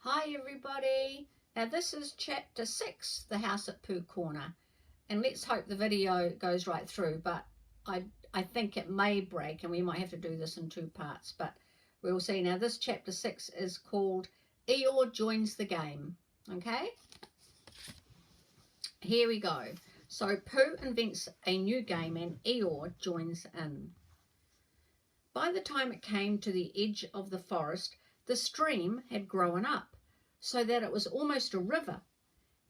Hi everybody, now this is chapter 6, the house at Pooh Corner, and let's hope the video goes right through, but I think it may break and we might have to do this in 2 parts, but we'll see. Now this chapter 6 is called Eeyore Joins the Game. Okay, here we go. So Pooh invents a new game and Eeyore joins in. By the time it came to the edge of the forest, the stream had grown up, so that it was almost a river,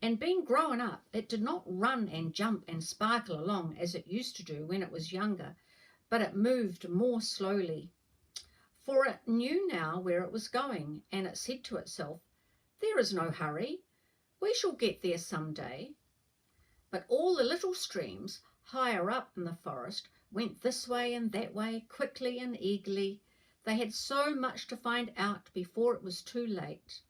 and being grown up, it did not run and jump and sparkle along as it used to do when it was younger, but it moved more slowly. For it knew now where it was going, and it said to itself, "There is no hurry, we shall get there some day." But all the little streams higher up in the forest went this way and that way, quickly and eagerly. They had so much to find out before it was too late.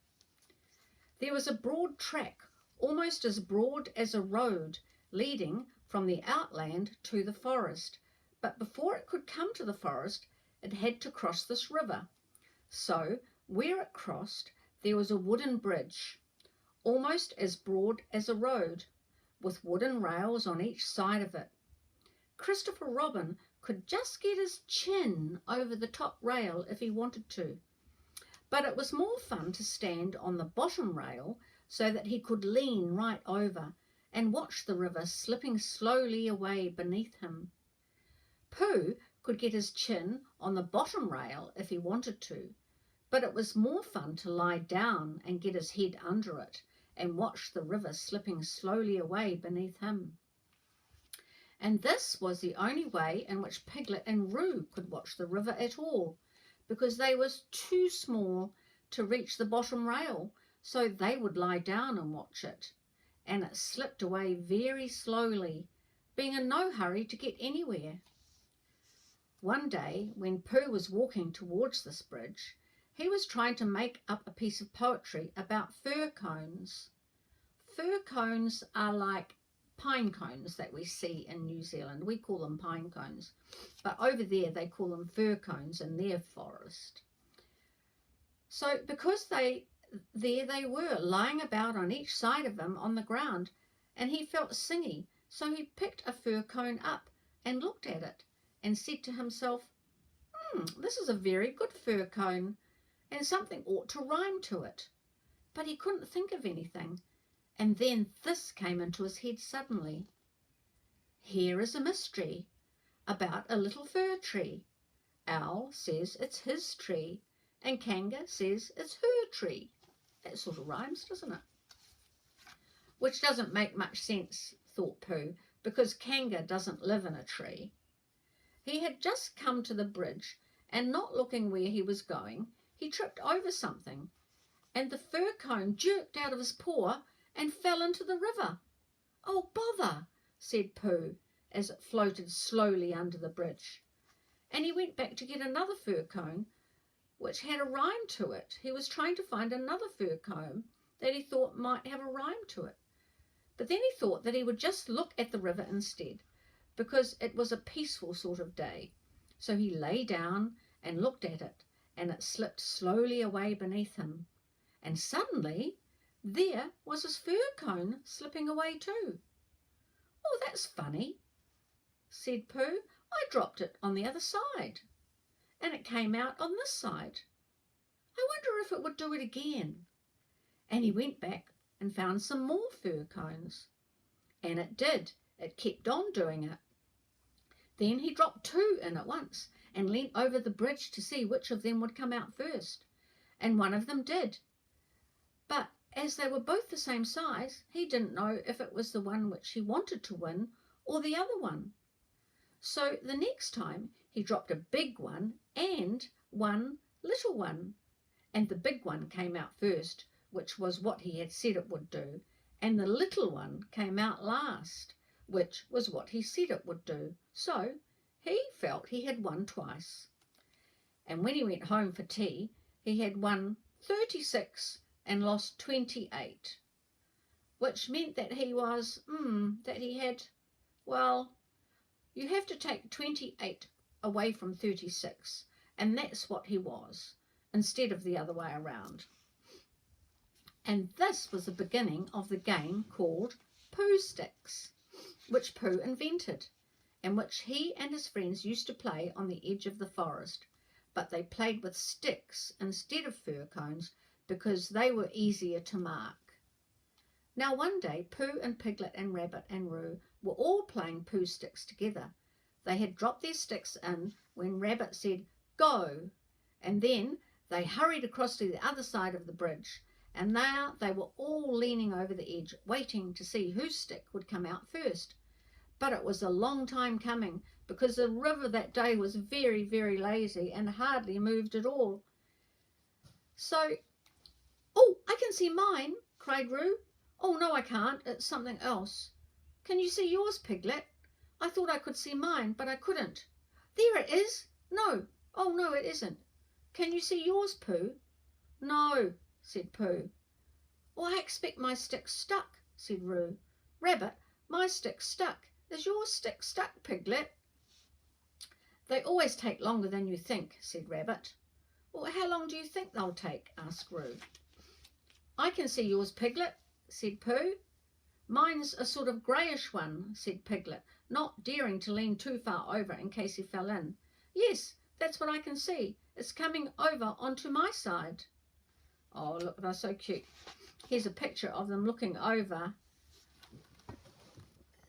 There was a broad track, almost as broad as a road, leading from the outland to the forest. But before it could come to the forest, it had to cross this river. So, where it crossed, there was a wooden bridge, almost as broad as a road, with wooden rails on each side of it. Christopher Robin could just get his chin over the top rail if he wanted to, but it was more fun to stand on the bottom rail so that he could lean right over and watch the river slipping slowly away beneath him. Pooh could get his chin on the bottom rail if he wanted to, but it was more fun to lie down and get his head under it and watch the river slipping slowly away beneath him. And this was the only way in which Piglet and Roo could watch the river at all, because they were too small to reach the bottom rail, so they would lie down and watch it, and it slipped away very slowly, being in no hurry to get anywhere. One day, when Pooh was walking towards this bridge, he was trying to make up a piece of poetry about fir cones. Fir cones are like pine cones that we see in New Zealand. We call them pine cones, but over there they call them fir cones in their forest. So because they were lying about on each side of him on the ground, and he felt singy, so he picked a fir cone up and looked at it and said to himself, this is a very good fir cone, and something ought to rhyme to it. But he couldn't think of anything. And then this came into his head suddenly. Here is a mystery about a little fir tree. Owl says it's his tree, and Kanga says it's her tree. That sort of rhymes, doesn't it? Which doesn't make much sense, thought Pooh, because Kanga doesn't live in a tree. He had just come to the bridge, and not looking where he was going, he tripped over something, and the fir cone jerked out of his paw and fell into the river. "Oh, bother," said Pooh, as it floated slowly under the bridge. And he went back to get another fir cone, which had a rhyme to it. He was trying to find another fir cone that he thought might have a rhyme to it. But then he thought that he would just look at the river instead, because it was a peaceful sort of day. So he lay down and looked at it, and it slipped slowly away beneath him. And suddenly, there was his fir cone slipping away too. "Oh, that's funny," said Pooh. "I dropped it on the other side, and it came out on this side. I wonder if it would do it again." And he went back and found some more fir cones. And it did. It kept on doing it. Then he dropped 2 in at once and leant over the bridge to see which of them would come out first. And one of them did. But as they were both the same size, he didn't know if it was the one which he wanted to win or the other one. So the next time he dropped a big one and one little one, and the big one came out first, which was what he had said it would do, and the little one came out last, which was what he said it would do. So he felt he had won twice. And when he went home for tea, he had won 36 and lost 28, which meant that he was, well, you have to take 28 away from 36, and that's what he was, instead of the other way around. And this was the beginning of the game called Pooh Sticks, which Pooh invented, and which he and his friends used to play on the edge of the forest. But they played with sticks instead of fir cones because they were easier to mark. Now one day, Pooh and Piglet and Rabbit and Roo were all playing Pooh Sticks together. They had dropped their sticks in when Rabbit said, "Go!" And then they hurried across to the other side of the bridge, and now they were all leaning over the edge, waiting to see whose stick would come out first. But it was a long time coming, because the river that day was very, very lazy and hardly moved at all. So, "Oh, I can see mine," cried Roo. "Oh, no, I can't. It's something else." "Can you see yours, Piglet?" "I thought I could see mine, but I couldn't." "There it is." "No." "Oh, no, it isn't." "Can you see yours, Pooh?" "No," said Pooh. "Oh, I expect my stick's stuck," said Roo. "Rabbit, my stick's stuck. Is your stick stuck, Piglet?" "They always take longer than you think," said Rabbit. "Well, how long do you think they'll take?" asked Roo. "I can see yours, Piglet," said Pooh. "Mine's a sort of greyish one," said Piglet, not daring to lean too far over in case he fell in. "Yes, that's what I can see. It's coming over onto my side." Oh, look, they're so cute. Here's a picture of them looking over.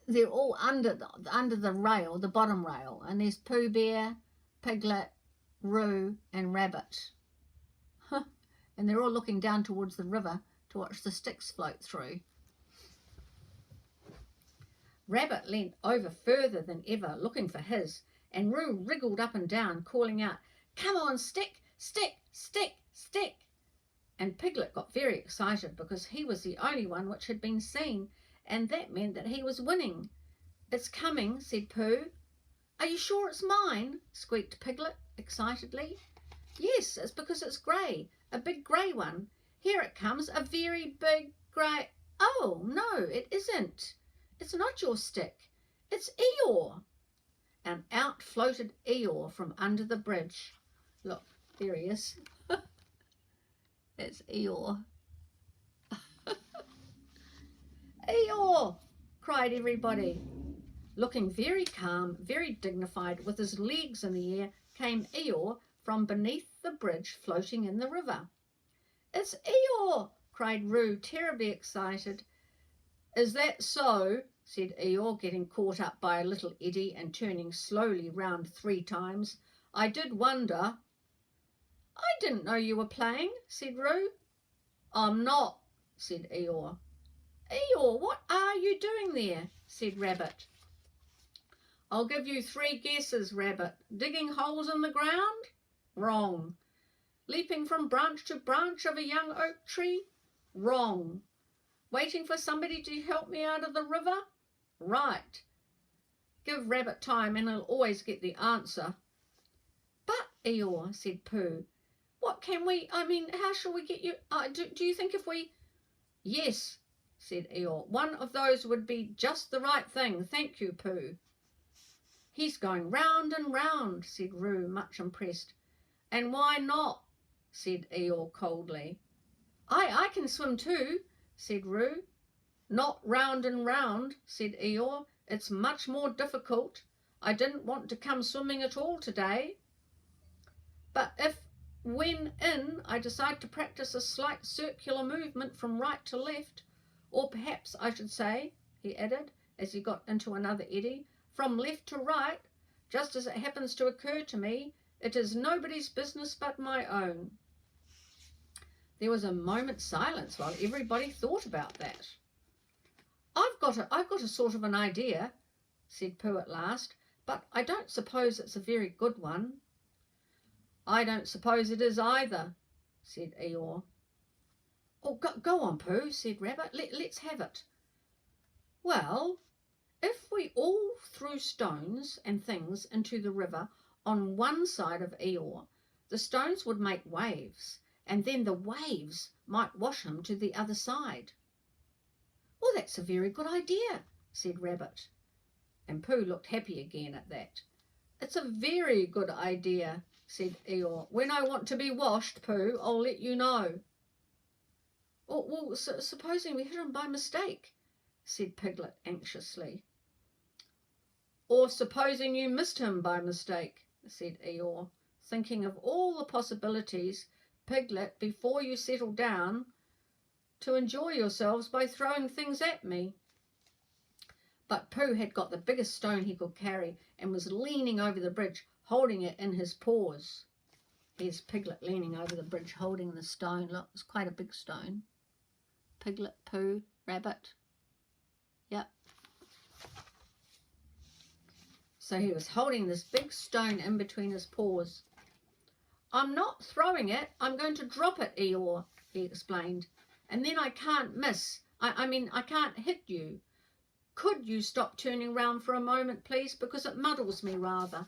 They're all under the rail, the bottom rail, and there's Pooh Bear, Piglet, Roo, and Rabbit. And they're all looking down towards the river to watch the sticks float through. Rabbit leant over further than ever, looking for his, and Roo wriggled up and down, calling out, "Come on, stick, stick, stick, stick." And Piglet got very excited because he was the only one which had been seen, and that meant that he was winning. "It's coming," said Pooh. "Are you sure it's mine?" squeaked Piglet excitedly. "Yes, it's because it's grey, a big grey one. Here it comes, a very big grey—" "Oh, no, it isn't. It's not your stick. It's Eeyore." And out floated Eeyore from under the bridge. Look, there he is. That's Eeyore. "Eeyore!" cried everybody. Looking very calm, very dignified, with his legs in the air, came Eeyore from beneath the bridge, floating in the river. "It's Eeyore!" cried Roo, terribly excited. "Is that so?" said Eeyore, getting caught up by a little eddy and turning slowly round 3 times. "I did wonder." "I didn't know you were playing," said Roo. "I'm not," said Eeyore. "Eeyore, what are you doing there?" said Rabbit. "I'll give you 3 guesses, Rabbit. Digging holes in the ground?" Wrong. "Leaping from branch to branch of a young oak tree?" Wrong. "Waiting for somebody to help me out of the river?" Right. Give Rabbit time and he'll always get the answer. "But, Eeyore," said Pooh, "what can we, how shall we get you, do you think if we—" "Yes," said Eeyore, "one of those would be just the right thing. Thank you, Pooh." "He's going round and round," said Roo, much impressed. "And why not?" said Eeyore coldly. I can swim too," said Roo. "Not round and round," said Eeyore. "It's much more difficult. I didn't want to come swimming at all today. But if, when in, I decide to practice a slight circular movement from right to left, or perhaps I should say," he added, as he got into another eddy, "from left to right, just as it happens to occur to me, it is nobody's business but my own." There was a moment's silence while everybody thought about that. I've got a sort of an idea," said Pooh at last, "but I don't suppose it's a very good one." "I don't suppose it is either," said Eeyore. "Oh, go on, Pooh," said Rabbit. Let's have it." "Well, if we all threw stones and things into the river on one side of Eeyore, the stones would make waves, and then the waves might wash him to the other side." "Well, that's a very good idea," said Rabbit. And Pooh looked happy again at that. "It's a very good idea," said Eeyore. "When I want to be washed, Pooh, I'll let you know." Oh, well, supposing we hit him by mistake, said Piglet anxiously. Or supposing you missed him by mistake, said Eeyore, thinking of all the possibilities. Piglet, before you settle down to enjoy yourselves by throwing things at me. But Pooh had got the biggest stone he could carry and was leaning over the bridge, holding it in his paws. Here's Piglet leaning over the bridge, holding the stone. Look, it's quite a big stone. Piglet, Pooh, Rabbit. Yep. So he was holding this big stone in between his paws. I'm not throwing it. I'm going to drop it, Eeyore, he explained. And then I can't miss. I mean, I can't hit you. Could you stop turning round for a moment, please, because it muddles me rather.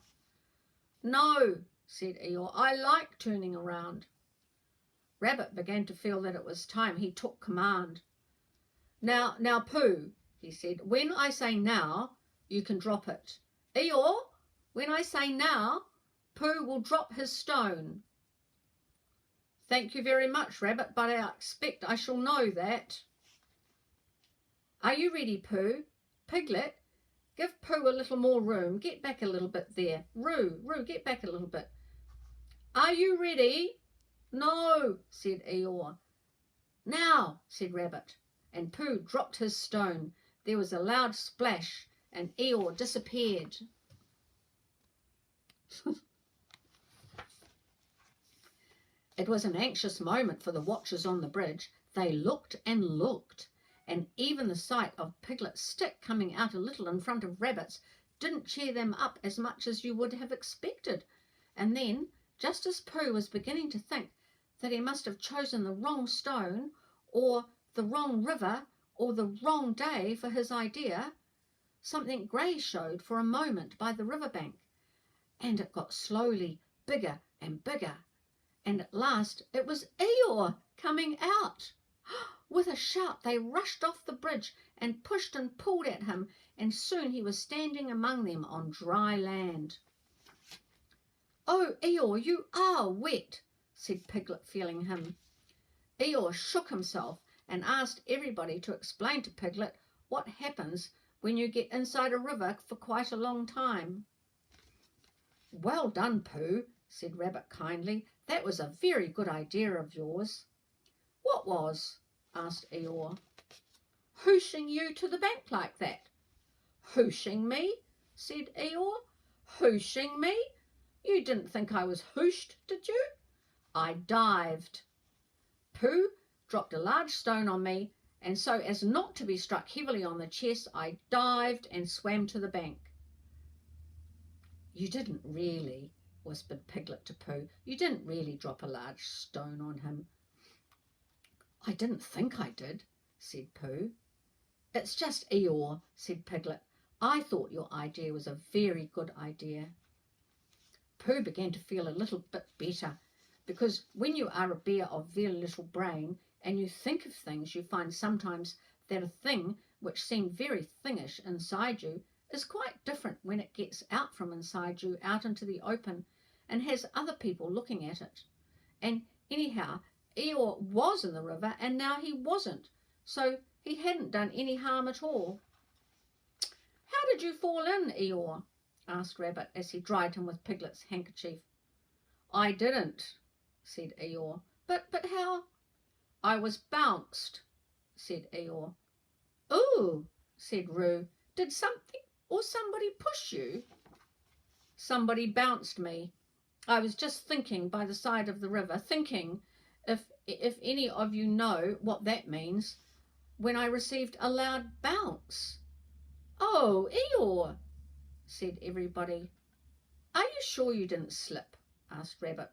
No, said Eeyore, I like turning around. Rabbit began to feel that it was time he took command. Now, Pooh, he said, when I say now, you can drop it. Eeyore, when I say now, Pooh will drop his stone. Thank you very much, Rabbit, but I expect I shall know that. Are you ready, Pooh? Piglet, give Pooh a little more room. Get back a little bit there. Roo, get back a little bit. Are you ready? No, said Eeyore. Now, said Rabbit, and Pooh dropped his stone. There was a loud splash, and Eeyore disappeared. It was an anxious moment for the watchers on the bridge. They looked and looked, and even the sight of Piglet's stick coming out a little in front of Rabbit's didn't cheer them up as much as you would have expected. And then, just as Pooh was beginning to think that he must have chosen the wrong stone, or the wrong river, or the wrong day for his idea, something grey showed for a moment by the riverbank, and it got slowly bigger and bigger, and at last it was Eeyore coming out. With a shout they rushed off the bridge and pushed and pulled at him, and soon he was standing among them on dry land. Oh, Eeyore, you are wet, said Piglet, feeling him. Eeyore shook himself and asked everybody to explain to Piglet what happens when you get inside a river for quite a long time. Well done, Pooh, said Rabbit kindly. That was a very good idea of yours. What was? Asked Eeyore. Hooshing you to the bank like that. Hooshing me? Said Eeyore. Hooshing me? You didn't think I was hooshed, did you? I dived. Pooh dropped a large stone on me, and so as not to be struck heavily on the chest, I dived and swam to the bank. You didn't really, whispered Piglet to Pooh. You didn't really drop a large stone on him. I didn't think I did, said Pooh. It's just Eeyore, said Piglet. I thought your idea was a very good idea. Pooh began to feel a little bit better, because when you are a bear of very little brain and you think of things, you find sometimes that a thing which seemed very thingish inside you is quite different when it gets out from inside you, out into the open, and has other people looking at it. And anyhow, Eeyore was in the river, and now he wasn't, so he hadn't done any harm at all. How did you fall in, Eeyore? Asked Rabbit as he dried him with Piglet's handkerchief. I didn't, said Eeyore. But how? I was bounced, said Eeyore. Ooh, said Roo. Did something or somebody push you? Somebody bounced me. I was just thinking by the side of the river, thinking, if any of you know what that means, when I received a loud bounce. Oh, Eeyore, said everybody. Are you sure you didn't slip? Asked Rabbit.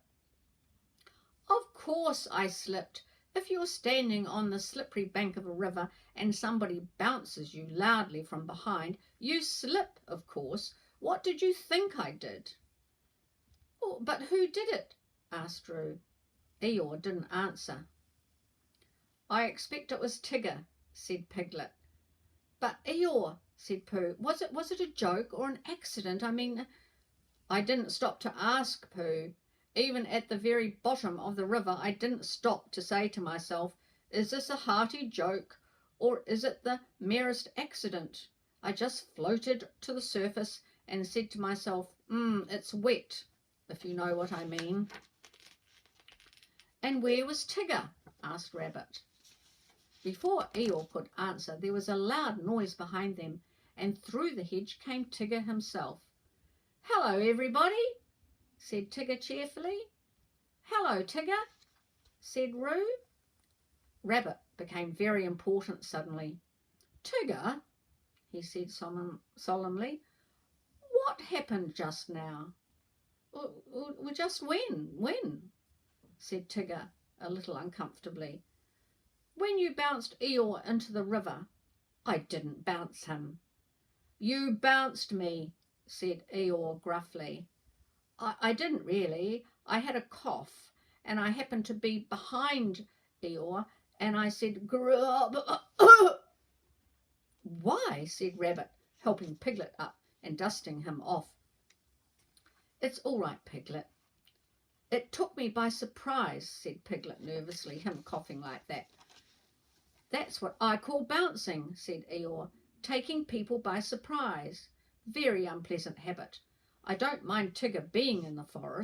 Of course I slipped. If you're standing on the slippery bank of a river and somebody bounces you loudly from behind, you slip, of course. What did you think I did? Oh, but who did it? Asked Roo. Eeyore didn't answer. I expect it was Tigger, said Piglet. But Eeyore, said Pooh, was it a joke or an accident? I mean, I didn't stop to ask, Pooh. Even at the very bottom of the river, I didn't stop to say to myself, Is this a hearty joke, or is it the merest accident? I just floated to the surface and said to myself, it's wet, if you know what I mean. And where was Tigger? Asked Rabbit. Before Eeyore could answer, there was a loud noise behind them, and through the hedge came Tigger himself. Hello, everybody, said Tigger cheerfully. Hello, Tigger, said Roo. Rabbit became very important suddenly. Tigger, he said solemnly, what happened just now? Well, just when? Said Tigger a little uncomfortably. When you bounced Eeyore into the river. I didn't bounce him. You bounced me, said Eeyore gruffly. I didn't really. I had a cough, and I happened to be behind Eeyore, and I said, grub. Why, said Rabbit, helping Piglet up and dusting him off. It's all right, Piglet. It took me by surprise, said Piglet nervously, him coughing like that. That's what I call bouncing, said Eeyore, taking people by surprise. Very unpleasant habit. I don't mind Tigger being in the forest.